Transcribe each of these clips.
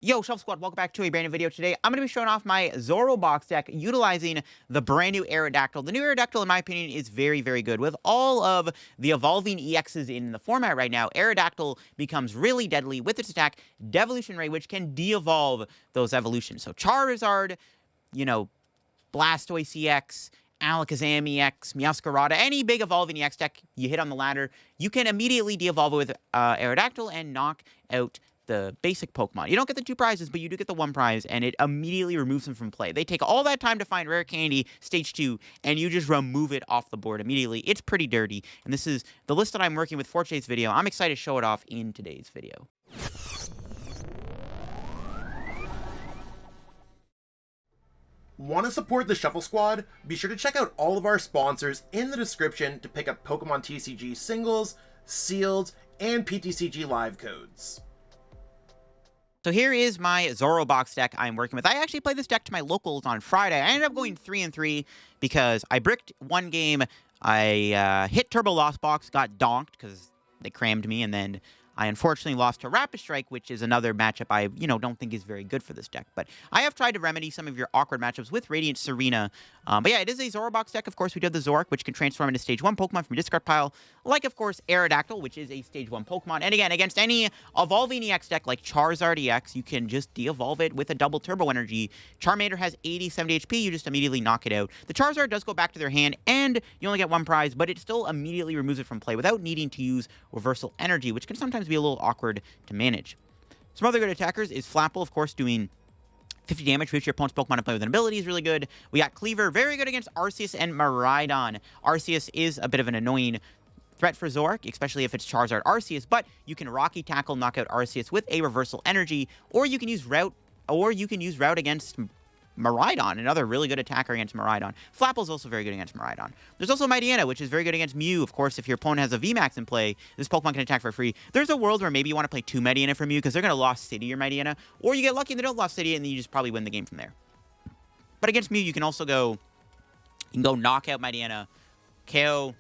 Yo, Shelf Squad, welcome back to a brand new video. Today, I'm going to be showing off my Zorua box deck utilizing the brand new Aerodactyl. The new Aerodactyl, in my opinion, is very, very good. With all of the evolving EXs in the format right now, Aerodactyl becomes really deadly with its attack, Devolution Ray, which can de-evolve those evolutions. So Charizard, Blastoise EX, Alakazam EX, Meowscarada, any big evolving EX deck you hit on the ladder, you can immediately de-evolve it with Aerodactyl and knock out the basic Pokemon. You don't get the 2 prizes, but you do get the 1 prize, and it immediately removes them from play. They take all that time to find Rare Candy, Stage 2, and you just remove it off the board immediately. It's pretty dirty, and this is the list that I'm working with for today's video. I'm excited to show it off in today's video. Want to support the Shuffle Squad? Be sure to check out all of our sponsors in the description to pick up Pokemon TCG singles, sealed, and PTCG live codes. So here is my Zorua box deck I'm working with. I actually played this deck to my locals on Friday. I ended up going 3-3 because I bricked one game. I hit Turbo Lost Box, got donked because they crammed me, and then I unfortunately lost to Rapid Strike, which is another matchup I, don't think is very good for this deck. But I have tried to remedy some of your awkward matchups with Radiant Serena. But yeah, it is a Zorua box deck. Of course, we do have the Zoroark, which can transform into Stage 1 Pokemon from your discard pile. Like, of course, Aerodactyl, which is a Stage 1 Pokemon. And again, against any evolving EX deck like Charizard EX, you can just de-evolve it with a double Turbo Energy. Charmander has 80, 70 HP. You just immediately knock it out. The Charizard does go back to their hand, and you only get 1 prize, but it still immediately removes it from play without needing to use Reversal Energy, which can sometimes be a little awkward to manage. Some other good attackers is Flapple, of course, doing 50 damage with your opponent's Pokemon to play with an ability is really good. We got Cleaver, very good against Arceus and Miraidon. Arceus is a bit of an annoying threat for Zoroark, especially if it's Charizard Arceus, but you can Rocky Tackle, knock out Arceus with a Reversal Energy, or you can use Route, against Miraidon, another really good attacker against Miraidon. Flapple is also very good against Miraidon. There's also Mightyena, which is very good against Mew. Of course, if your opponent has a VMAX in play, this Pokemon can attack for free. There's a world where maybe you want to play 2 Mightyena from Mew because they're going to Lost City your Mightyena, or you get lucky and they don't Lost City and then you just probably win the game from there. But against Mew, you can also go, knock out Mightyena, KO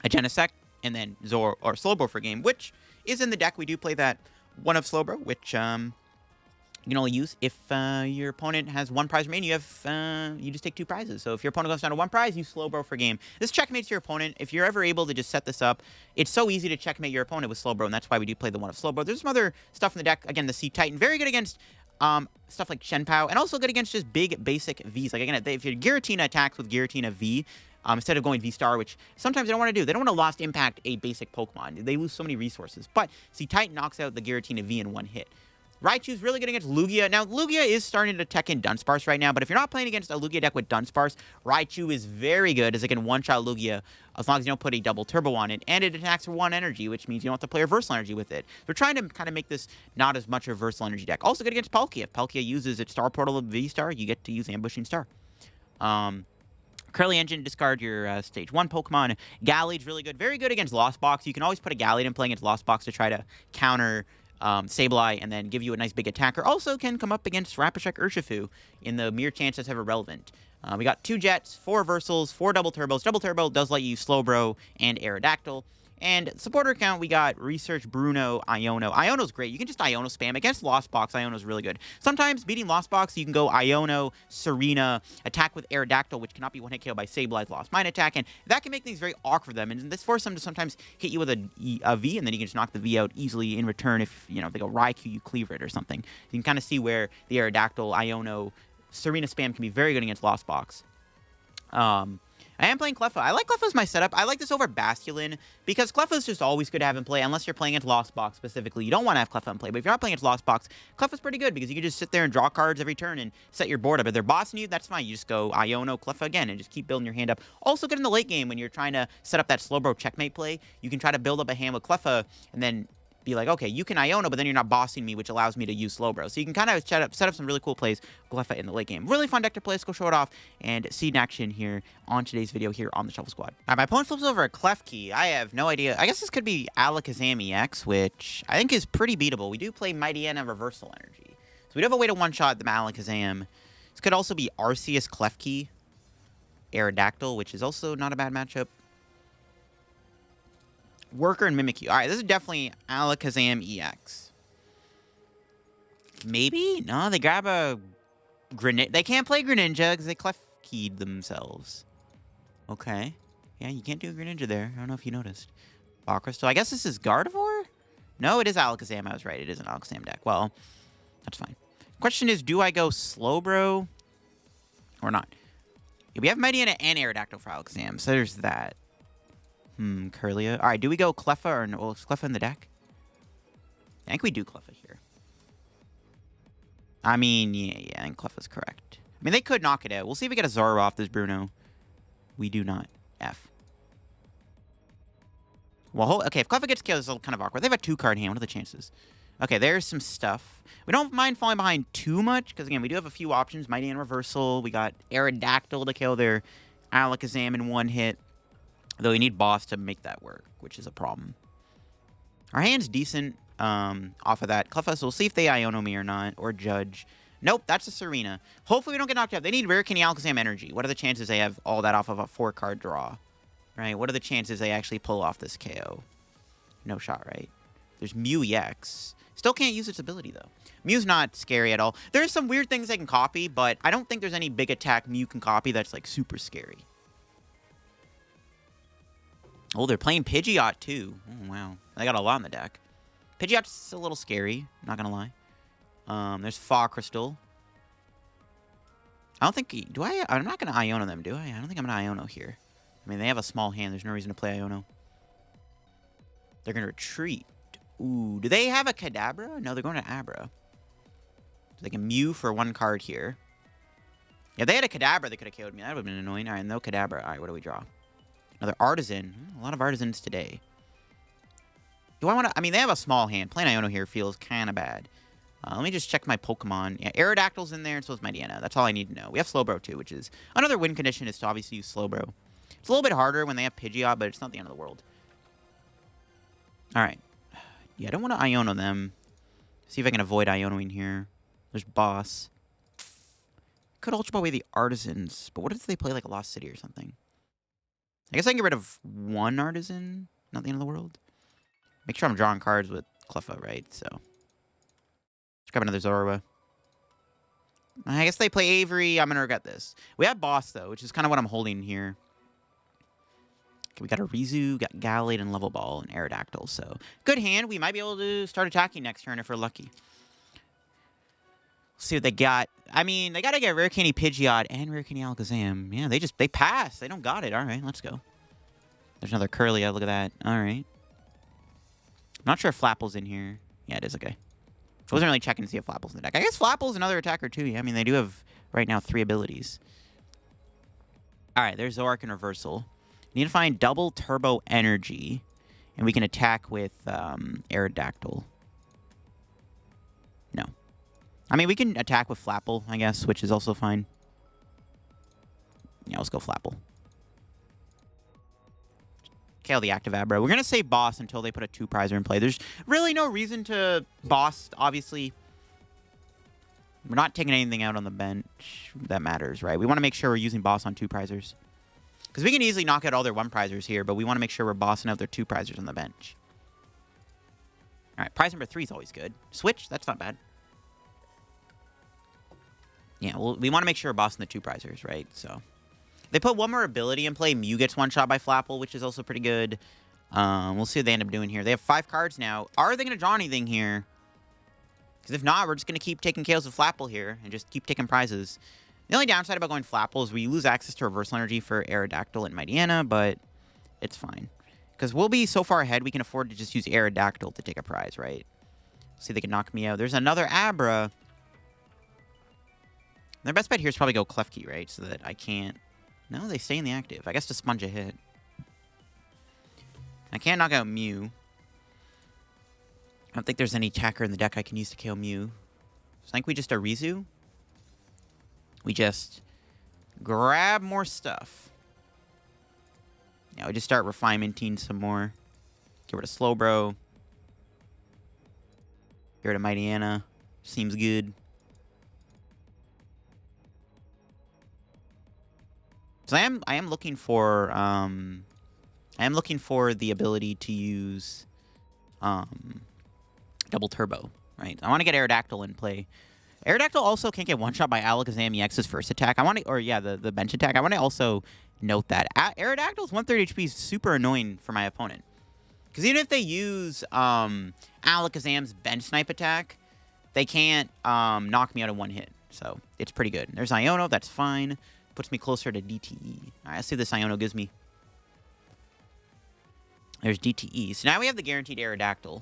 a Genesect, and then Zor or Slowbro for game, which is in the deck. We do play that one of Slowbro, which you can only use if your opponent has 1 prize remaining. You just take 2 prizes. So if your opponent goes down to 1 prize, you Slowbro for game. This checkmates your opponent. If you're ever able to just set this up, it's so easy to checkmate your opponent with Slowbro, and that's why we do play the one of Slowbro. There's some other stuff in the deck. Again, the Cetitan, very good against stuff like Shenpao, and also good against just big basic Vs. Like again, if your Giratina attacks with Giratina V, instead of going V-Star, which sometimes they don't want to do. They don't want to Lost Impact a basic Pokemon. They lose so many resources. But Cetitan knocks out the Giratina V in 1 hit. Raichu's really good against Lugia. Now, Lugia is starting to tech in Dunsparce right now, but if you're not playing against a Lugia deck with Dunsparce, Raichu is very good as it can one-shot Lugia as long as you don't put a double turbo on it, and it attacks for 1 energy, which means you don't have to play Reversal Energy with it. We're trying to kind of make this not as much a Reversal Energy deck. Also good against Palkia. If Palkia uses its Star Portal of V-Star, you get to use Ambushing Star. Curly Engine, discard your Stage 1 Pokemon. Gallade's really good. Very good against Lost Box. You can always put a Gallade in play against Lost Box to try to counter Sableye and then give you a nice big attacker. Also can come up against Rapid Strike Urshifu in the mere chance that's ever relevant. We got 2 Jets, 4 Reversals, 4 Double Turbos. Double Turbo does let you use Slowbro and Aerodactyl. And supporter account, we got Research, Bruno, Iono. Iono's great. You can just Iono spam. Against Lost Box, Iono's really good. Sometimes, beating Lost Box, you can go Iono, Serena, attack with Aerodactyl, which cannot be 1-hit KO by Sableye's Lost Mine attack, and that can make things very awkward for them, and this forces them to sometimes hit you with a V, and then you can just knock the V out easily in return if, if they go Raikou, you cleaver it or something. You can kind of see where the Aerodactyl, Iono, Serena spam can be very good against Lost Box. I am playing Cleffa. I like Cleffa as my setup. I like this over Basculin because Cleffa is just always good to have in play unless you're playing against Lost Box specifically. You don't want to have Cleffa in play, but if you're not playing against Lost Box, Cleffa's pretty good because you can just sit there and draw cards every turn and set your board up. If they're bossing you, that's fine. You just go Iono, Cleffa again and just keep building your hand up. Also good in the late game when you're trying to set up that Slowbro checkmate play. You can try to build up a hand with Cleffa and then be like, okay, you can Iono, but then you're not bossing me, which allows me to use Slowbro. So you can kind of set up some really cool plays with Cleffa in the late game. Really fun deck to play. Let's go show it off and see it in action here on today's video here on the Shuffle Squad. All right, my opponent flips over a Klefki. I have no idea. I guess this could be Alakazam EX, which I think is pretty beatable. We do play Mightyena Reversal Energy. So we do have a way to one-shot the Alakazam. This could also be Arceus Klefki, Aerodactyl, which is also not a bad matchup. Worker and Mimikyu. All right, this is definitely Alakazam EX. Maybe? No, they grab a Greninja. They can't play Greninja because they clef keyed themselves. Okay. Yeah, you can't do a Greninja there. I don't know if you noticed. Ball Crystal. I guess this is Gardevoir? No, it is Alakazam. I was right. It is an Alakazam deck. Well, that's fine. Question is, do I go Slowbro or not? Yeah, we have Mightyena and Aerodactyl for Alakazam, so there's that. Kirlia. All right, do we go Cleffa or no? Well, is Cleffa in the deck? I think we do Cleffa here. I mean, yeah, I think Cleffa's correct. I mean, they could knock it out. We'll see if we get a Zorua off this Bruno. We do not. F. Well, okay, if Cleffa gets killed, it's kind of awkward. They have a 2-card hand. What are the chances? Okay, there's some stuff. We don't mind falling behind too much, because, again, we do have a few options. Mighty and Reversal. We got Aerodactyl to kill their Alakazam in one hit. Though we need Boss to make that work, which is a problem. Our hand's decent off of that. Cleffa, so we'll see if they Iono me or not, or Judge. Nope, that's a Serena. Hopefully we don't get knocked out. They need Rare Candy Alakazam Energy. What are the chances they have all that off of a 4-card draw? Right? What are the chances they actually pull off this KO? No shot, right? There's Mew EX. Still can't use its ability, though. Mew's not scary at all. There's some weird things they can copy, but I don't think there's any big attack Mew can copy that's, like, super scary. Oh, they're playing Pidgeot, too. Oh, wow. They got a lot in the deck. Pidgeot's a little scary, not gonna lie. There's Fog Crystal. I don't think... Do I... I'm not gonna Iono them, do I? I don't think I'm gonna Iono here. I mean, they have a small hand. There's no reason to play Iono. They're gonna retreat. Ooh, do they have a Kadabra? No, they're going to Abra. So they can Mew for 1 card here. Yeah, if they had a Kadabra, they could have killed me. That would have been annoying. All right, no Kadabra. All right, what do we draw? Another Artazon. A lot of Artazons today. Do I want to... I mean, they have a small hand. Playing Iono here feels kind of bad. Let me just check my Pokemon. Yeah, Aerodactyl's in there, and so is Mightyena. That's all I need to know. We have Slowbro, too, which is... Another win condition is to obviously use Slowbro. It's a little bit harder when they have Pidgeot, but it's not the end of the world. All right. Yeah, I don't want to Iono them. See if I can avoid Ionoing here. There's Boss. Could Ultra Ball away the Artisans, but what if they play like a Lost City or something? I guess I can get rid of 1 Artisan. Not the end of the world. Make sure I'm drawing cards with Cleffa, right? So, let's grab another Zorua. I guess they play Avery. I'm going to regret this. We have Boss, though, which is kind of what I'm holding here. Okay, we got Arezu, got Gallade, and Level Ball, and Aerodactyl. So, good hand. We might be able to start attacking next turn if we're lucky. See what they got. I mean, they got to get Rare Candy Pidgeot and Rare Candy Alakazam. Yeah, they pass. They don't got it. All right, let's go. There's another Kirlia. Look at that. All right. I'm not sure if Flapple's in here. Yeah, it is. Okay. I wasn't really checking to see if Flapple's in the deck. I guess Flapple's another attacker, too. Yeah, I mean, they do have, right now, 3 abilities. All right, there's Zoroark in Reversal. We need to find double Turbo Energy, and we can attack with Aerodactyl. No. I mean, we can attack with Flapple, I guess, which is also fine. Yeah, let's go Flapple. KO the active Abra. We're going to save Boss until they put a 2-prizer in play. There's really no reason to Boss, obviously. We're not taking anything out on the bench that matters, right? We want to make sure we're using Boss on 2-prizers. Because we can easily knock out all their 1-prizers here, but we want to make sure we're bossing out their 2-prizers on the bench. All right, prize number 3 is always good. Switch, that's not bad. Yeah, well, we want to make sure we're bossing the 2-prizers, right? So, they put 1 more ability in play. Mew gets 1-shot by Flapple, which is also pretty good. We'll see what they end up doing here. They have 5 cards now. Are they going to draw anything here? Because if not, we're just going to keep taking KOs with Flapple here and just keep taking prizes. The only downside about going Flapple is we lose access to Reversal Energy for Aerodactyl and Mightyena, but it's fine. Because we'll be so far ahead, we can afford to just use Aerodactyl to take a prize, right? See if they can knock me out. There's another Abra. Their best bet here is probably go Klefki, right? So that I can't... No, they stay in the active. I guess to sponge a hit. I can't knock out Mew. I don't think there's any attacker in the deck I can use to KO Mew. So I think we just Arezu. We just grab more stuff. Yeah, we just start refinementing some more. Get rid of Slowbro. Get rid of Mightyena. Seems good. So I am looking for the ability to use double turbo. right? I want to get Aerodactyl in play. Aerodactyl also can't get one-shot by Alakazam EX's first attack. I want to, or yeah, the bench attack. I want to also note that Aerodactyl's 130 HP is super annoying for my opponent. Because even if they use Alakazam's bench snipe attack, they can't knock me out in one hit. So it's pretty good. There's Iono, that's fine. Puts me closer to DTE. All right, let's see what this Iono gives me. There's DTE. So now we have the guaranteed Aerodactyl,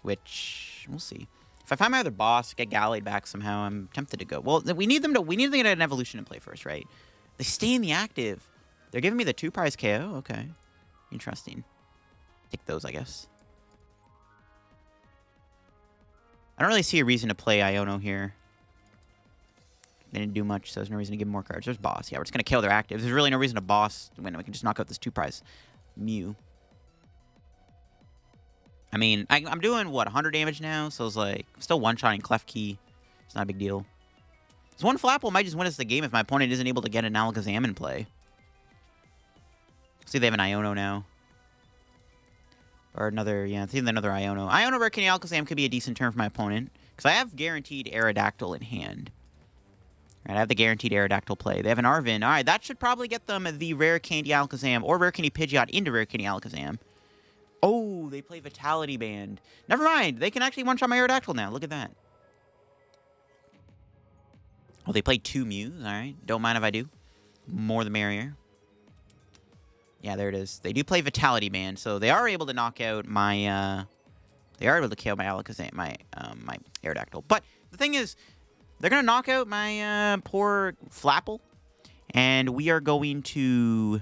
which we'll see. If I find my other boss, get Gallade back somehow, I'm tempted to go. Well, we need them to get an evolution in play first, right? They stay in the active. They're giving me the 2-prize KO. Okay, interesting. Take those, I guess. I don't really see a reason to play Iono here. They didn't do much, so there's no reason to give them more cards. There's boss. Yeah, we're just going to kill their active. There's really no reason to boss when we can just knock out this 2-prize Mew. I mean, I'm doing, what, 100 damage now? So it's like, I'm still one-shotting Klefki. It's not a big deal. So one Flapple might just win us the game if my opponent isn't able to get an Alakazam in play. See, they have an Iono now. Or another, yeah, I think another Iono. Iono Arcanine Alakazam could be a decent turn for my opponent. Because I have guaranteed Aerodactyl in hand. Right, I have the guaranteed Aerodactyl play. They have an Arvin. All right, that should probably get them the Rare Candy Alakazam or Rare Candy Pidgeot into Rare Candy Alakazam. Oh, they play Vitality Band. Never mind. They can actually one-shot my Aerodactyl now. Look at that. Oh, they play 2 Mews. All right. Don't mind if I do. More the merrier. Yeah, there it is. They do play Vitality Band, so they are able to knock out my... they are able to kill my Alakazam, my Aerodactyl. But the thing is, they're going to knock out my poor Flapple, and we are going to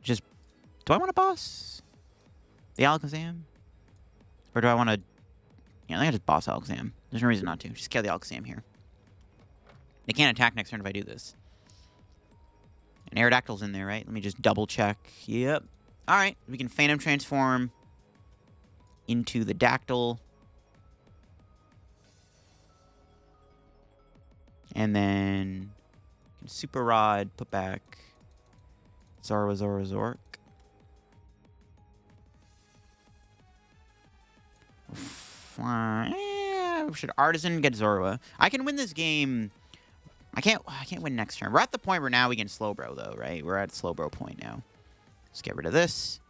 just... Do I want to boss the Alakazam? Or do I want to... Yeah, I think I just boss Alakazam. There's no reason not to. Just kill the Alakazam here. They can't attack next turn if I do this. And Aerodactyl's in there, right? Let me just double check. Yep. Alright, we can Phantom Transform into the Dactyl. And then Super Rod, put back Zoroark. Should Artazon get Zorua? I can win this game. I can't win next turn. We're at the point where now we can Slowbro, though, right? We're at Slowbro point now. Let's get rid of this.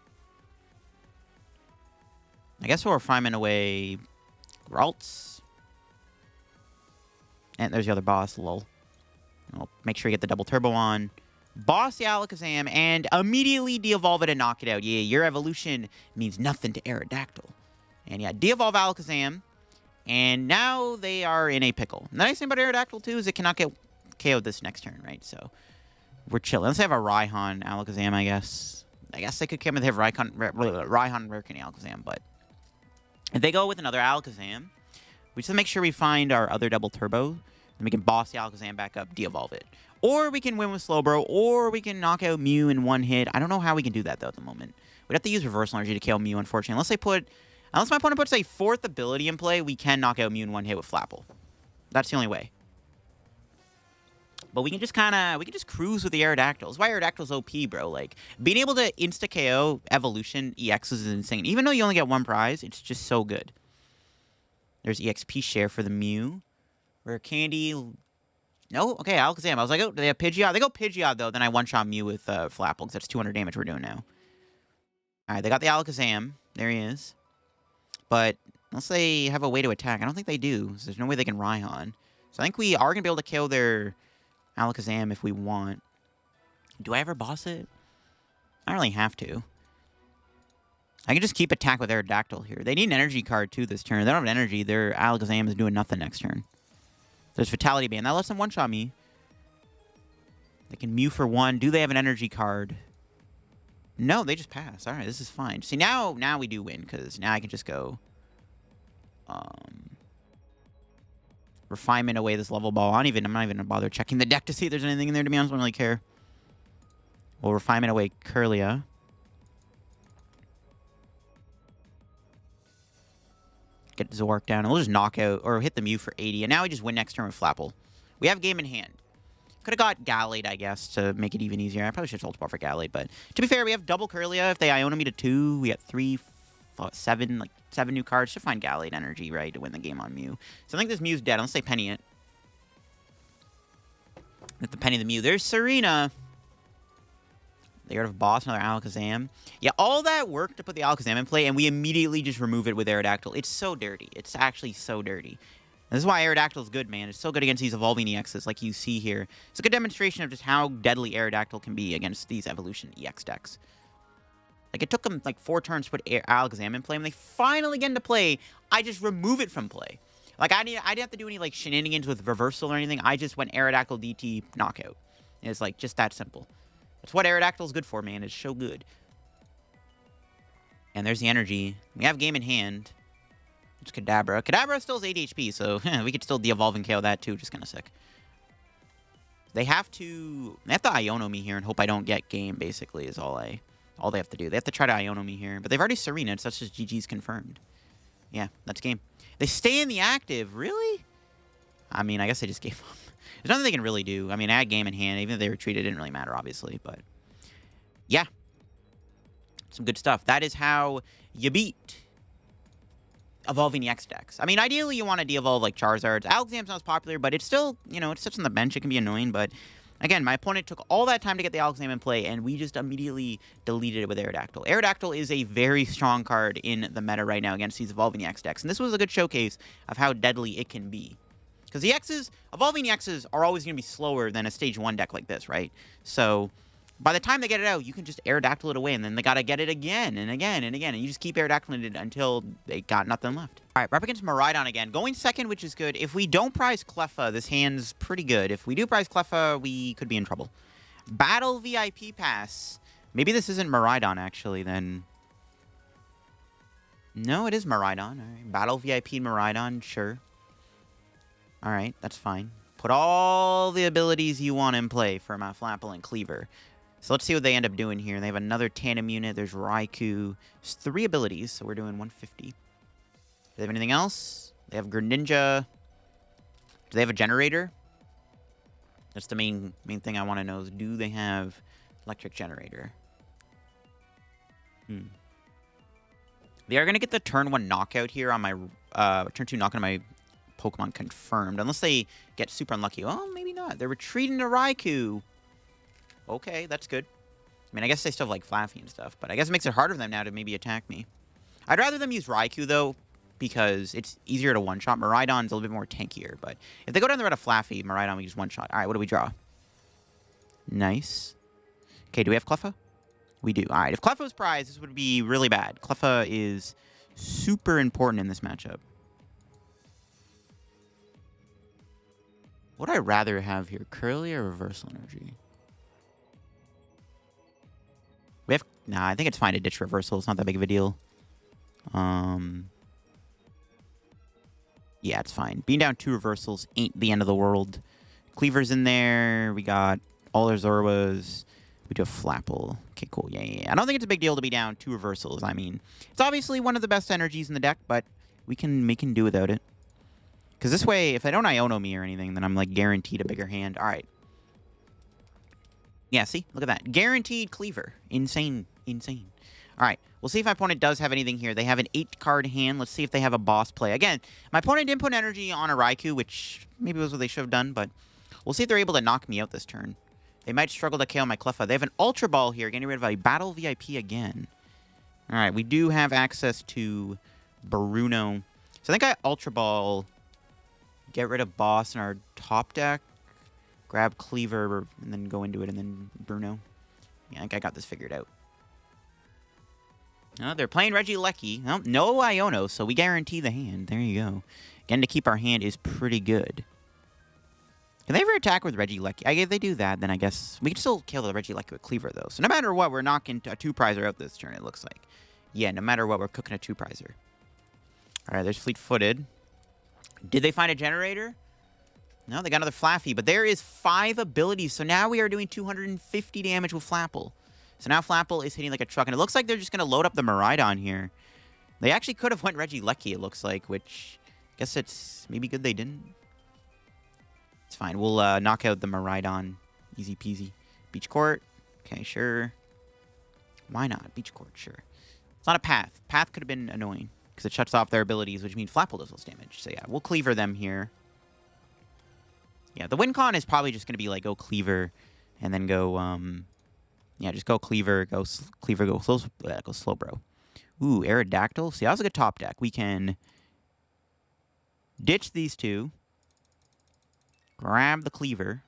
I guess we'll refinement away Ralts. And there's the other boss, lol. I'll make sure you get the double turbo on. Boss the Alakazam and immediately de-evolve it and knock it out. Yeah, your evolution means nothing to Aerodactyl. And yeah, de-evolve Alakazam. And now they are in a pickle. The nice thing about Aerodactyl, too, is it cannot get KO'd this next turn, right? So we're chilling. Let's have a Raihan Alakazam, I guess. I guess they could come with have Raihan Rare Candy Alakazam, but if they go with another Alakazam, we just have to make sure we find our other double turbo, and we can boss the Alakazam back up, de-evolve it. Or we can win with Slowbro, or we can knock out Mew in one hit. I don't know how we can do that, though, at the moment. We'd have to use Reversal Energy to kill Mew, unfortunately. Unless my opponent puts a 4th ability in play, we can knock out Mew in one hit with Flapple. That's the only way. But we can just cruise with the Aerodactyl. That's why Aerodactyl's OP, bro. Like, being able to insta-KO Evolution EX is insane. Even though you only get 1 prize, it's just so good. There's EXP share for the Mew. Rare Candy. No? Okay, Alakazam. I was like, oh, do they have Pidgeot? They go Pidgeot, though. Then I one-shot Mew with Flapple, because that's 200 damage we're doing now. Alright, they got the Alakazam. There he is. But unless they have a way to attack, I don't think they do. So there's no way they can Raihan. So I think we are going to be able to kill their Alakazam if we want. Do I ever boss it? I don't really have to. I can just keep attack with Aerodactyl here. They need an energy card, too, this turn. They don't have energy. Their Alakazam is doing nothing next turn. There's Vitality Band. That lets them one-shot me. They can Mew for 1. Do they have an energy card? No, they just pass. All right, this is fine. See, now we do win, because now I can just go... refinement away this level ball. I'm not even going to bother checking the deck to see if there's anything in there, to be honest. I don't really care. We'll refinement away Kirlia. Get Zoroark down, and we'll just knock out, or hit the Mew for 80. And now we just win next turn with Flapple. We have game in hand. Could have got Gallade, I guess, to make it even easier. I probably should have Ultra Ball for Gallade, but to be fair, we have double Kirlia. If they Iono me to 2, we got 3, thought, seven new cards to find Gallade Energy, right, to win the game on Mew. So I think this Mew's dead, unless they penny it. If the penny the Mew. There's Serena. They got rid of Boss, another Alakazam. Yeah, all that work to put the Alakazam in play, and we immediately just remove it with Aerodactyl. It's so dirty. It's actually so dirty. And this is why Aerodactyl is good, man. It's so good against these evolving EXs like you see here. It's a good demonstration of just how deadly Aerodactyl can be against these evolution EX decks. Like, it took them, like, 4 turns to put Alakazam in play, and they finally get into play. I just remove it from play. Like, I didn't have to do any, like, shenanigans with reversal or anything. I just went Aerodactyl DT knockout. And it's, like, just that simple. That's what Aerodactyl's good for, man. It's so good. And there's the energy. We have game in hand. It's Kadabra. Kadabra still has 8 HP, so we could still de-evolve and KO that, too. Just kind of sick. They have to Iono me here and hope I don't get game, basically, is all they have to do. They have to try to Iono me here. But they've already Serena'd, so that's just GG's confirmed. Yeah, that's game. They stay in the active. Really? I mean, I guess they just gave up. There's nothing they can really do. I mean, I had game in hand. Even if they retreated, it didn't really matter, obviously. But, yeah. Some good stuff. That is how you beat evolving EX decks. I mean, ideally, you want to de-evolve, like, Charizards. Alakazam's not as popular, but it's still, you know, it sits on the bench. It can be annoying, but, again, my opponent took all that time to get the Alakazam in play, and we just immediately deleted it with Aerodactyl. Aerodactyl is a very strong card in the meta right now against these evolving EX decks, and this was a good showcase of how deadly it can be. Because the X's, evolving EXs are always going to be slower than a stage 1 deck like this, right? So, by the time they get it out, you can just Aerodactyl it away, and then they got to get it again and again and again, and you just keep Aerodactyling it until they got nothing left. All right, we're up against Miraidon again. Going second, which is good. If we don't prize Cleffa, this hand's pretty good. If we do prize Cleffa, we could be in trouble. Battle VIP Pass. Maybe this isn't Miraidon, actually, then. No, it is Miraidon. All right, Battle VIP Miraidon, sure. All right, that's fine. Put all the abilities you want in play for my Flapple and Cleaver. So let's see what they end up doing here. They have another Tandem unit. There's Raikou. There's 3 abilities, so we're doing 150. Do they have anything else? They have Greninja. Do they have a generator? That's the main thing I want to know is, do they have electric generator? They are going to get the turn 1 knockout here on my... turn 2 knockout on my Pokemon confirmed. Unless they get super unlucky. Oh, maybe not. They're retreating to Raikou. Okay, that's good. I mean, I guess they still have, like, Flaffy and stuff, but I guess it makes it harder for them now to maybe attack me. I'd rather them use Raikou, though, because it's easier to one-shot. Miraidon's a little bit more tankier, but if they go down the route of Flaffy, Miraidon, we use one-shot. All right, what do we draw? Nice. Okay, do we have Cleffa? We do. All right, if Cleffa was prized, this would be really bad. Cleffa is super important in this matchup. What would I rather have here? Kirlia or Reversal Energy? We have... Nah, I think it's fine to ditch Reversal. It's not that big of a deal. Yeah, it's fine. Being down 2 Reversals ain't the end of the world. Cleaver's in there. We got all our Zoruas. We do have Flapple. Okay, cool. Yeah. I don't think it's a big deal to be down 2 Reversals. I mean, it's obviously one of the best energies in the deck, but we can do without it. Because this way, if I don't Iono me or anything, then I'm, like, guaranteed a bigger hand. All right. Yeah, see? Look at that. Guaranteed Cleaver. Insane. Insane. All right. We'll see if my opponent does have anything here. They have an 8-card hand. Let's see if they have a boss play. Again, my opponent didn't put energy on a Raikou, which maybe was what they should have done, but we'll see if they're able to knock me out this turn. They might struggle to KO my Cleffa. They have an Ultra Ball here, getting rid of a Battle VIP again. All right. We do have access to Bruno. So I think I Ultra Ball... Get rid of Boss in our top deck. Grab Cleaver and then go into it and then Bruno. Yeah, I think I got this figured out. Oh, they're playing Regieleki. Oh, no Iono, so we guarantee the hand. There you go. Again, to keep our hand is pretty good. Can they ever attack with Regieleki? If they do that, then I guess we can still kill the Regieleki with Cleaver, though. So no matter what, we're knocking a 2-prizer out this turn, it looks like. Yeah, no matter what, we're cooking a 2-prizer. All right, there's Fleet-Footed. Did they find a generator? No, they got another Flaffy, but there is 5 abilities, so now we are doing 250 damage with Flapple. So now Flapple is hitting like a truck, and it looks like they're just going to load up the Miraidon here. They actually could have went Regieleki, it looks like, which I guess it's maybe good they didn't. It's fine. We'll knock out the Miraidon. Easy peasy. Beach Court. Okay, sure. Why not? Beach Court, sure. It's not a Path. Path could have been annoying because it shuts off their abilities, which means Flapple does less damage. So yeah, we'll Cleaver them here. Yeah, the win con is probably just going to be like go Cleaver and then go, yeah, just go Cleaver, go Cleaver, go Slowbro. Ooh, Aerodactyl. See, that was a good top deck. We can ditch these two. Grab the Cleaver.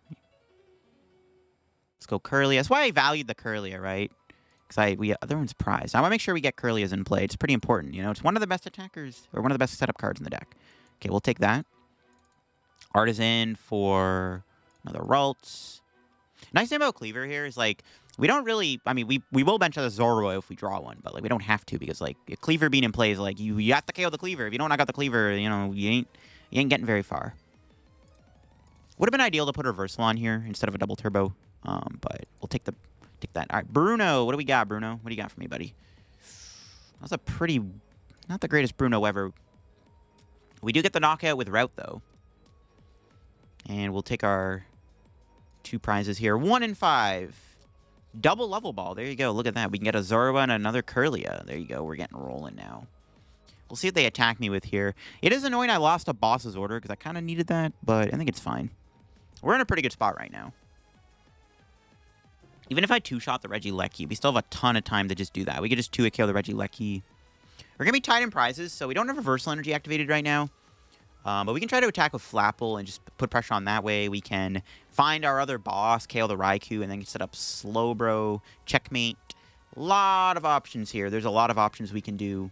Let's go Kirlia. That's why I valued the Kirlia, right? Because everyone's prized. I want to make sure we get Kirlias in play. It's pretty important, you know? It's one of the best attackers, or one of the best setup cards in the deck. Okay, we'll take that. Artazon for another Ralts. Nice thing about Cleaver here is, like, we don't really... I mean, we will bench the Zorua if we draw one, but, like, we don't have to because, like, Cleaver being in play is, like, you have to KO the Cleaver. If you don't knock out the Cleaver, you know, you ain't getting very far. Would have been ideal to put a reversal on here instead of a double turbo, but we'll take that. All right, Bruno. What do we got, Bruno? What do you got for me, buddy? That's a pretty... not the greatest Bruno ever. We do get the knockout with Route, though. And we'll take our 2 prizes here. 1 and 5. Double level ball. There you go. Look at that. We can get a Zorua and another Kirlia. There you go. We're getting rolling now. We'll see what they attack me with here. It is annoying I lost a boss's order because I kind of needed that, but I think it's fine. We're in a pretty good spot right now. Even if I 2-shot the Regieleki, we still have a ton of time to just do that. We could just 2-hit KO the Regieleki. We're going to be tied in prizes, so we don't have Reversal Energy activated right now. But we can try to attack with Flapple and just put pressure on that way. We can find our other boss, KO the Raichu, and then set up Slowbro, checkmate. A lot of options here. There's a lot of options we can do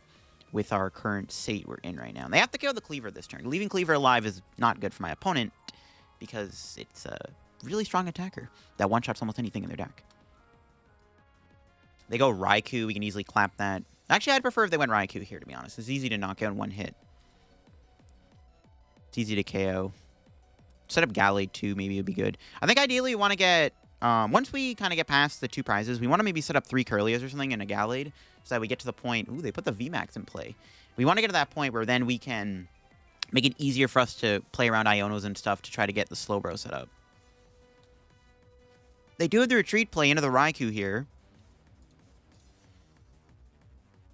with our current state we're in right now. And they have to KO the Cleaver this turn. Leaving Cleaver alive is not good for my opponent because it's a really strong attacker that one-shots almost anything in their deck. They go Raikou. We can easily clap that. Actually, I'd prefer if they went Raikou here, to be honest. It's easy to knock out in one hit. It's easy to KO. Set up Gallade, too. Maybe it would be good. I think ideally we want to get... once we kind of get past the 2 prizes, we want to maybe set up 3 Kirlias or something and a Gallade so that we get to the point... Ooh, they put the VMAX in play. We want to get to that point where then we can make it easier for us to play around Ionos and stuff to try to get the Slowbro set up. They do have the retreat play into the Raikou here.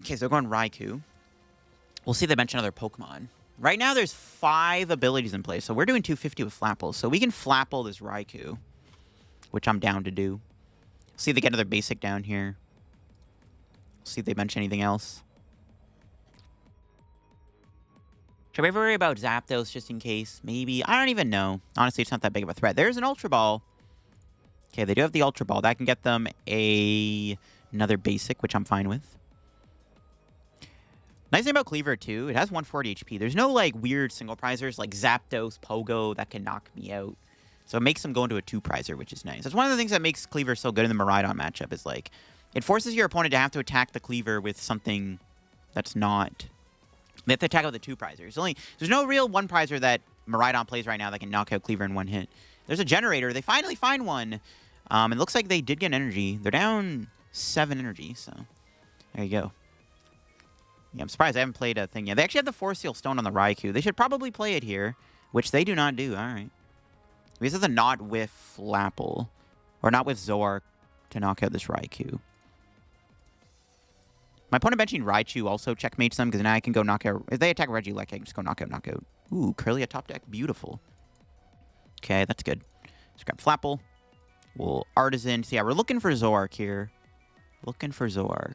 Okay, so they're going Raikou. We'll see if they mention other Pokemon. Right now, there's 5 abilities in play, so we're doing 250 with Flapple. So we can Flapple this Raikou, which I'm down to do. See if they get another basic down here. See if they mention anything else. Should we worry about Zapdos just in case? Maybe. I don't even know. Honestly, it's not that big of a threat. There's an Ultra Ball. Okay, they do have the Ultra Ball. That can get them another basic, which I'm fine with. Nice thing about Cleaver, too, it has 140 HP. There's no, like, weird single prizers like Zapdos, Pogo that can knock me out. So it makes them go into a 2-prizer, which is nice. That's one of the things that makes Cleaver so good in the Miraidon matchup is, like, it forces your opponent to have to attack the Cleaver with something that's not... They have to attack with the 2-prizer. There's no real 1-prizer that Miraidon plays right now that can knock out Cleaver in one hit. There's a generator. They finally find one. It looks like they did get energy. They're down 7 energy, so there you go. Yeah, I'm surprised I haven't played a thing yet. They actually have the Force Seal Stone on the Raikou. They should probably play it here, which they do not do. All right. This is a not with Flapple, or not with Zoroark to knock out this Raikou. My opponent benching Raichu also checkmates them, because now I can go knock out... If they attack Regieleki, I can just go knockout. Ooh, Kirlia top deck. Beautiful. Okay, that's good. Let's grab Flapple. We'll Artazon. So yeah, we're looking for Zoroark here. Looking for Zoroark.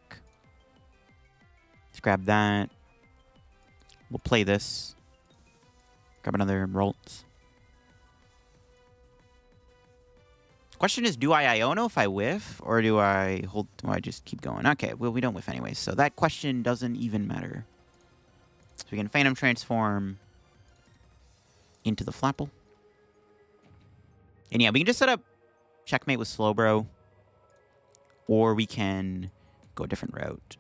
Let's grab that. We'll play this. Grab another Ralts. Question is, do I Iono if I whiff, or do I hold? Do I just keep going? Okay, well, we don't whiff anyways, so that question doesn't even matter. So we can Phantom Transform into the Flapple. And yeah, we can just set up checkmate with Slowbro, or we can go a different route.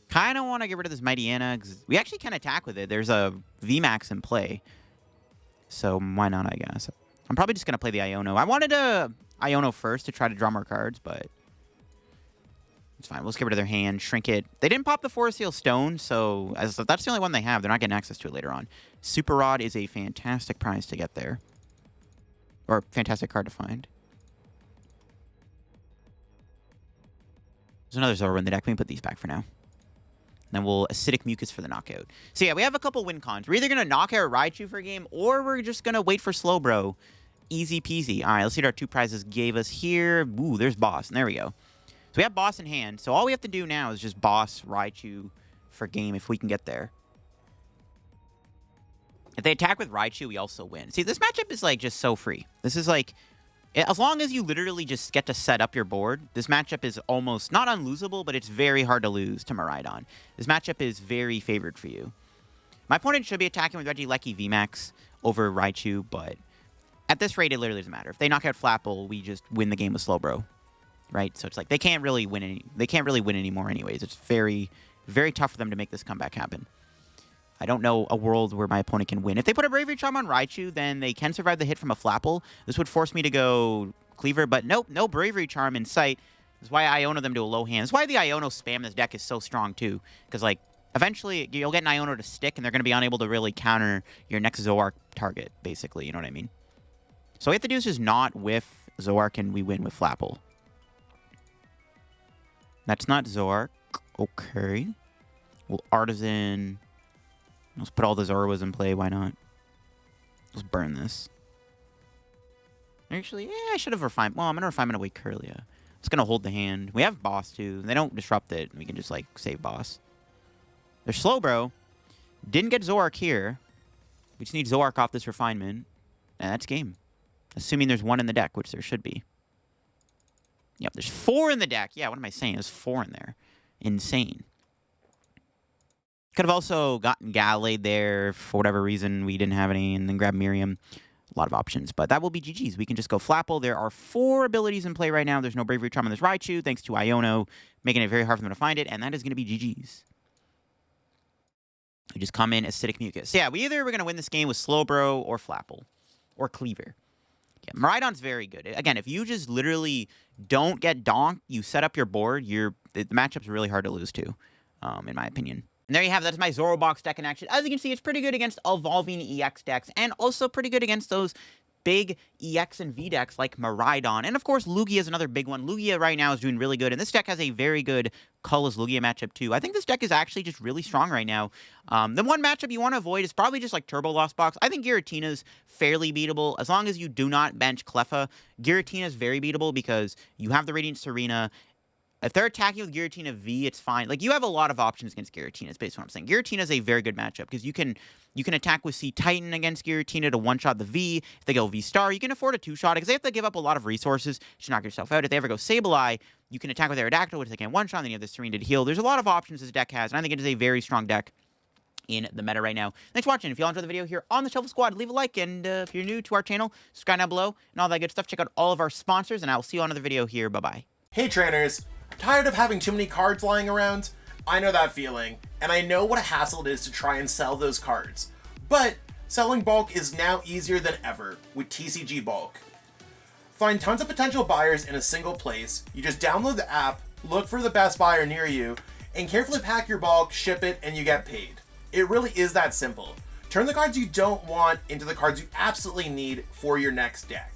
Kind of want to get rid of this Mightyena, because we actually can attack with it. There's a VMAX in play, so why not, I guess. I'm probably just going to play the Iono. I wanted to Iono first to try to draw more cards, but it's fine. We'll just get rid of their hand, shrink it. They didn't pop the Force Seal Stone, so that's the only one they have. They're not getting access to it later on. Super Rod is a fantastic prize to get there. Or fantastic card to find. There's another Zorua in the deck. We can put these back for now. Then we'll Acidic Mucus for the knockout. So yeah, we have a couple win cons. We're either going to knock out Raichu for a game, or we're just going to wait for Slowbro. Easy peasy. All right, let's see what our 2 prizes gave us here. Ooh, there's Boss. And there we go. So we have Boss in hand. So all we have to do now is just Boss Raichu for game if we can get there. If they attack with Raichu, we also win. See, this matchup is like just so free. This is like, as long as you literally just get to set up your board, this matchup is almost, not unlosable, but it's very hard to lose to Miraidon. This matchup is very favored for you. My opponent should be attacking with Regieleki VMAX over Raichu, but at this rate, it literally doesn't matter. If they knock out Flapple, we just win the game with Slowbro, right? So it's like they can't really win anymore anyways. It's very, very tough for them to make this comeback happen. I don't know a world where my opponent can win. If they put a Bravery Charm on Raichu, then they can survive the hit from a Flapple. This would force me to go Cleaver, but nope, no Bravery Charm in sight. This is why I Iono them to a low hand. This is why the Iono spam in this deck is so strong, too. Because, like, eventually you'll get an Iono to stick, and they're going to be unable to really counter your next Zoroark target, basically. You know what I mean? So what we have to do is just not whiff Zoroark, and we win with Flapple. That's not Zoroark. Okay. We'll Artazon. Let's put all the Zoruas in play. Why not? Let's burn this. Actually, yeah, I should have refined. Well, I'm going to refinement away Kirlia. It's going to hold the hand. We have Boss, too. They don't disrupt it. We can just, like, save Boss. There's Slowbro. Didn't get Zoroark here. We just need Zoroark off this refinement. And that's game. Assuming there's 1 in the deck, which there should be. Yep, there's 4 in the deck. Yeah, what am I saying? There's 4 in there. Insane. Could have also gotten Gallade there for whatever reason. We didn't have any, and then grab Miriam. A lot of options, but that will be GG's. We can just go Flapple. There are 4 abilities in play right now. There's no Bravery Charm on this Raichu, thanks to Iono, making it very hard for them to find it, and that is going to be GG's. We just come in Acidic Mucus. So yeah, we're going to win this game with Slowbro or Flapple or Cleaver. Yeah, Miraidon's very good. Again, if you just literally don't get donked, you set up your board, the matchup's really hard to lose to, in my opinion. And there you have it. That's my Zoro box deck in action. As you can see, it's pretty good against evolving EX decks, and also pretty good against those big EX and V decks like Miraidon. And of course, Lugia is another big one. Lugia right now is doing really good, and this deck has a very good Cullis Lugia matchup too. I think this deck is actually just really strong right now. The one matchup you want to avoid is probably just like Turbo Lost Box. I think Giratina's fairly beatable as long as you do not bench Cleffa. Giratina's very beatable because you have the Radiant Serena. If they're attacking with Giratina V, it's fine. Like, you have a lot of options against Giratina, is basically what I'm saying. Giratina is a very good matchup, because you can attack with Cetitan against Giratina to one-shot the V. If they go V-Star, you can afford a two-shot, because they have to give up a lot of resources to knock yourself out. If they ever go Sableye, you can attack with Aerodactyl, which they can one-shot, and then you have the Serena to heal. There's a lot of options this deck has, and I think it is a very strong deck in the meta right now. Thanks for watching. If you all enjoyed the video here on the Shuffle Squad, leave a like, and if you're new to our channel, subscribe down below, and all that good stuff. Check out all of our sponsors, and I will see you on another video here. Bye-bye. Hey trainers, tired of having too many cards lying around? I know that feeling, and I know what a hassle it is to try and sell those cards. But selling bulk is now easier than ever with TCG Bulk. Find tons of potential buyers in a single place. You just download the app, look for the best buyer near you, and carefully pack your bulk, ship it, and you get paid. It really is that simple. Turn the cards you don't want into the cards you absolutely need for your next deck.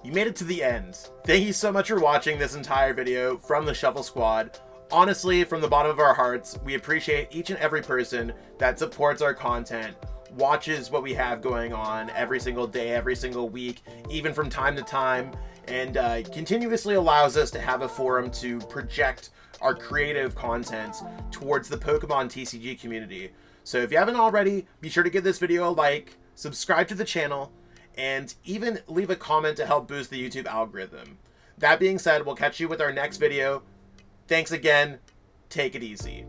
You made it to the end. Thank you so much for watching this entire video from the Shuffle Squad. Honestly, from the bottom of our hearts, we appreciate each and every person that supports our content, watches what we have going on every single day, every single week, even from time to time, and continuously allows us to have a forum to project our creative content towards the Pokemon TCG community. So if you haven't already, be sure to give this video a like, subscribe to the channel, and even leave a comment to help boost the YouTube algorithm. That being said, we'll catch you with our next video. Thanks again. Take it easy.